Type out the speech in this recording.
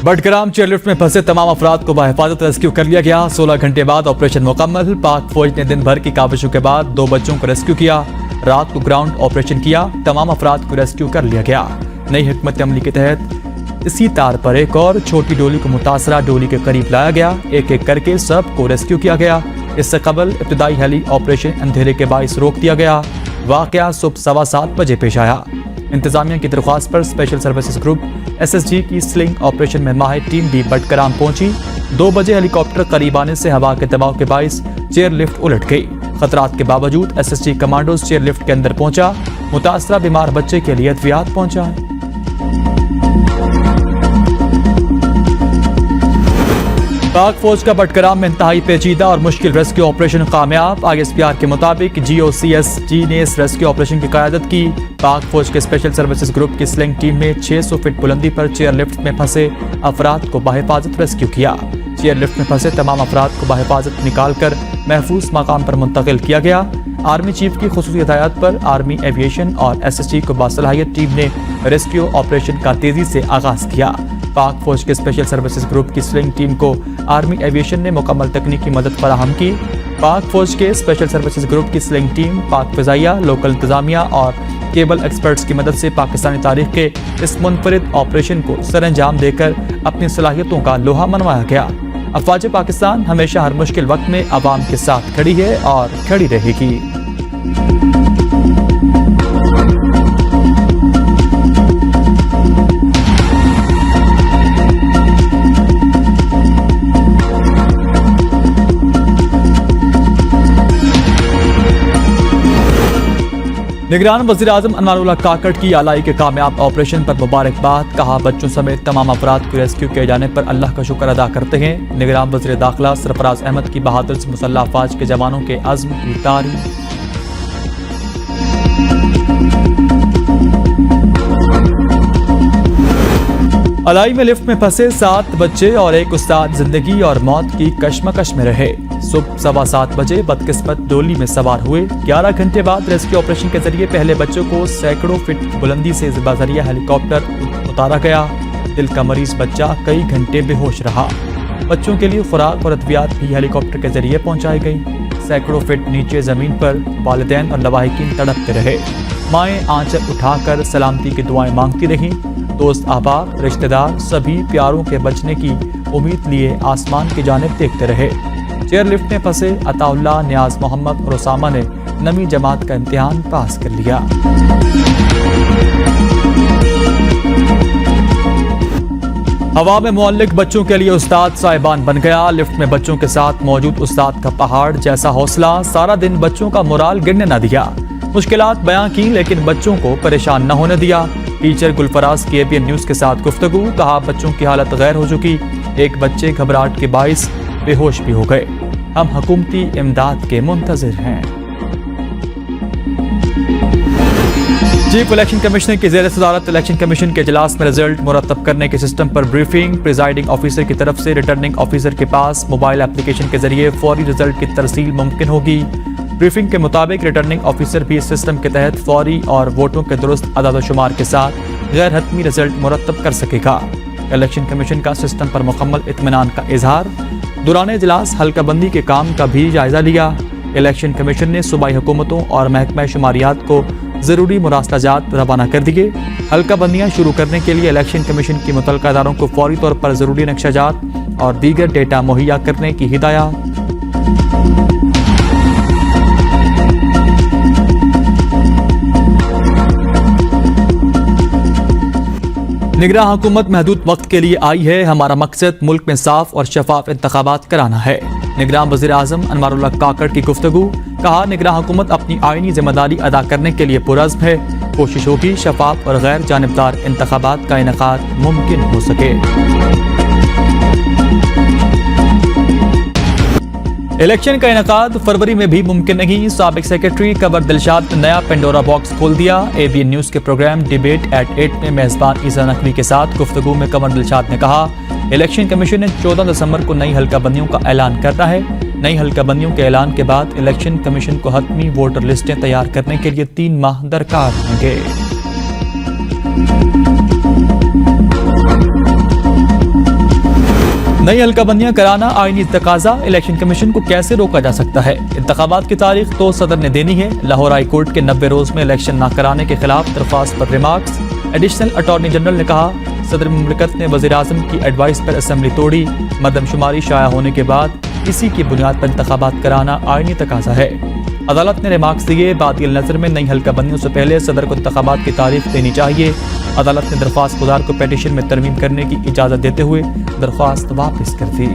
Budgam chairlift में फंसे तमाम अफराद को बाहिफाजत रेस्क्यू कर लिया गया। 16 घंटे बाद ऑपरेशन मुकम्मल। पाक फौज ने दिन भर की काविशों के बाद 2 बच्चों को रेस्क्यू किया। रात को ग्राउंड ऑपरेशन किया। तमाम अफराद को रेस्क्यू कर लिया गया। नई हिकमत अमली के तहत इसी तार पर एक और छोटी डोली को मुतासरा डोली के करीब लाया गया। एक एक करके सब को रेस्क्यू किया गया। इससे कबल इब्तिदाई हेली ऑपरेशन अंधेरे के बाइस रोक दिया गया। वाकया सुबह 7:15 बजे पेश आया। इंतजामिया की दरख्वास्त पर स्पेशल सर्विसेज ग्रुप SSG की स्लिंग ऑपरेशन में माहिर टीम भी बडग्राम पहुंची। 2 बजे हेलीकॉप्टर करीब आने से हवा के दबाव के बाइस चेयर लिफ्ट उलट गई। खतरात के बावजूद SSG कमांडोज चेयर लिफ्ट के अंदर पहुंचा। मुतासरा बीमार बच्चे के लिए अद्वियात पहुंचा। पाक फौज का बडग्राम में इंतहाई पेचीदा और मुश्किल रेस्क्यू ऑपरेशन कामयाब। ISPR के मुताबिक GOCSG ने इस रेस्क्यू ऑपरेशन की क़यादत की। पाक फौज के स्पेशल सर्विसेज ग्रुप की स्लिंग टीम ने 600 फीट बुलंदी पर चेयर लिफ्ट में फंसे अफराद को बाहिफाजत रेस्क्यू किया। चेयर लिफ्ट में फंसे तमाम अफराद को बाहिफाजत निकाल कर महफूज मकाम पर मुंतकिल किया गया। आर्मी चीफ की खुसूसी हिदायत पर आर्मी एविएशन और SSG को बासलाहियत टीम ने रेस्क्यू ऑपरेशन का तेजी से आगाज किया। पाक फौज के स्पेशल सर्विसेज ग्रुप की स्लिंग टीम को आर्मी एविएशन ने मुकम्मल तकनीकी मदद फराहम की। पाक फौज के स्पेशल सर्विसेज ग्रुप की स्लिंग टीम पाक फ़िज़ाइया, लोकल इंतजामिया और केबल एक्सपर्ट्स की मदद से पाकिस्तानी तारीख के इस मुनफरिद ऑपरेशन को सरअंजाम देकर अपनी सलाहियतों का लोहा मनवाया गया। अफ़वाज पाकिस्तान हमेशा हर मुश्किल वक्त में अवाम के साथ खड़ी है और खड़ी रहेगी। निगरान वज़ीर-ए-आज़म अनवारुल्लाह काकड़ की आलाई के कामयाब ऑपरेशन पर मुबारकबाद। कहा, बच्चों समेत तमाम अफराद को रेस्क्यू किए जाने पर अल्लाह का शुक्र अदा करते हैं। निगरान वज़ीर दाखिला सरफराज अहमद की बहादुर से मुसल्लह अफवाज के जवानों के अज़्म की तारीफ। अलाई में लिफ्ट में फंसे 7 बच्चे और एक उस्ताद जिंदगी और मौत की कश्मकश में रहे। सुबह 7:15 बजे बदकिस्मत डोली में सवार हुए। 11 घंटे बाद रेस्क्यू ऑपरेशन के जरिए पहले बच्चों को सैकड़ों फीट बुलंदी से बजरिया हेलीकॉप्टर उतारा गया। दिल का मरीज बच्चा कई घंटे बेहोश रहा। बच्चों के लिए खुराक और अद्वियात भी हेलीकॉप्टर के जरिए पहुंचाई गई। सैकड़ों फीट नीचे जमीन पर वालिदैन और लवाहिकीन तड़पते रहे। माएँ आंचल उठाकर सलामती की दुआएं मांगती रहीं। दोस्त, अहबाब, रिश्तेदार सभी प्यारों के बचने की उम्मीद लिए आसमान की जानिब देखते रहे। चेयर लिफ्ट में फंसे अताउल्लाह, नियाज मोहम्मद और उसामा ने नवी जमात का इम्तिहान पास कर लिया। हवा में मुअल्लिक बच्चों के लिए उस्ताद साहिबान बन गया। लिफ्ट में बच्चों के साथ मौजूद उस्ताद का पहाड़ जैसा हौसला सारा दिन बच्चों का मोराल गिरने न दिया। मुश्किलात बयां की लेकिन बच्चों को परेशान न होने दिया। टीचर गुलफराज की ABN न्यूज़ के साथ गुफ्तगू। कहा, बच्चों की हालत गैर हो चुकी। एक बच्चे घबराहट के बाइस बेहोश भी हो गए। हम हुकूमती इमदाद के मुंतजिर हैं। चीफ इलेक्शन कमिश्नर की ज़ेर सदारत इलेक्शन कमीशन के इजलास में रिजल्ट मुरतब करने के सिस्टम पर ब्रीफिंग। प्रिजाइडिंग ऑफिसर की तरफ से रिटर्निंग ऑफिसर के पास मोबाइल एप्लीकेशन के जरिए फौरी रिजल्ट की तरसील मुमकिन होगी। ब्रीफिंग के मुताबिक रिटर्निंग ऑफिसर भी इस सिस्टम के तहत फौरी और वोटों के दुरुस्त अदाद-ओ-शुमार के साथ गैर हतमी रिजल्ट मुरतब कर सकेगा। इलेक्शन कमीशन का सिस्टम पर मुकम्मल इत्मीनान का इजहार। दौरान इजलास हल्काबंदी के काम का भी जायजा लिया। इलेक्शन कमीशन ने सूबाई हुकूमतों और महकमा शुमारियात को जरूरी मुरासलाजात रवाना कर दिए। हल्काबंदियाँ शुरू करने के लिए इलेक्शन कमीशन की मुतल्लिका इदारों को फौरी तौर पर जरूरी नक्शाजात और दीगर डेटा मुहैया करने की हिदायत। निगरान हुकूमत महदूद वक्त के लिए आई है। हमारा मकसद मुल्क में साफ और शफाफ इंतखाबात कराना है। निगरान वज़ीर-ए-आज़म अनवारुल्लाह काकड़ की गुफ्तगू। कहा, निगरान हुकूमत अपनी आईनी जिम्मेदारी अदा करने के लिए पुरज़्म है। कोशिश होगी शफाफ और गैर जानिबदार इंतखाबात का इनेकाद मुमकिन हो सके। इलेक्शन का इनेकाद फरवरी में भी मुमकिन नहीं। साबिक सेक्रेटरी कबर दिलशाद ने नया पेंडोरा बॉक्स खोल दिया। ABN न्यूज़ के प्रोग्राम डिबेट एट 8 में मेज़बान ईसा नकवी के साथ गुफ्तगू में कबर दिलशाद ने कहा, इलेक्शन कमीशन ने 14 दिसंबर को नई हल्काबंदियों का ऐलान करना है। नई हल्काबंदियों के ऐलान के बाद इलेक्शन कमीशन को हतमी वोटर लिस्टें तैयार करने के लिए 3 माह दरकार होंगे। नई हल्काबंदियां कराना आईनी तकाजा, इलेक्शन कमीशन को कैसे रोका जा सकता है? इंतखाबात की तारीख तो सदर ने देनी है। लाहौर हाई कोर्ट के 90 रोज में इलेक्शन न कराने के खिलाफ दरख्वास्त पर रिमार्क्स। एडिशनल अटॉर्नी जनरल ने कहा, सदर मुमलिकत ने वज़ीर आज़म की एडवाइस पर असम्बली तोड़ी। मरदमशुमारी शाया होने के बाद इसी की बुनियाद पर इंतखाबात कराना आईनी तकाजा है। अदालत ने रिमार्क्स दिए। बातिल नज़र में नई हल्काबंदियों से पहले सदर को इंतखाबात की तारीख देनी चाहिए। अदालत ने दरख्वास्त गुजार को पेटिशन में तरमीम करने की इजाज़त देते हुए दरख्वास्त वापस कर दी।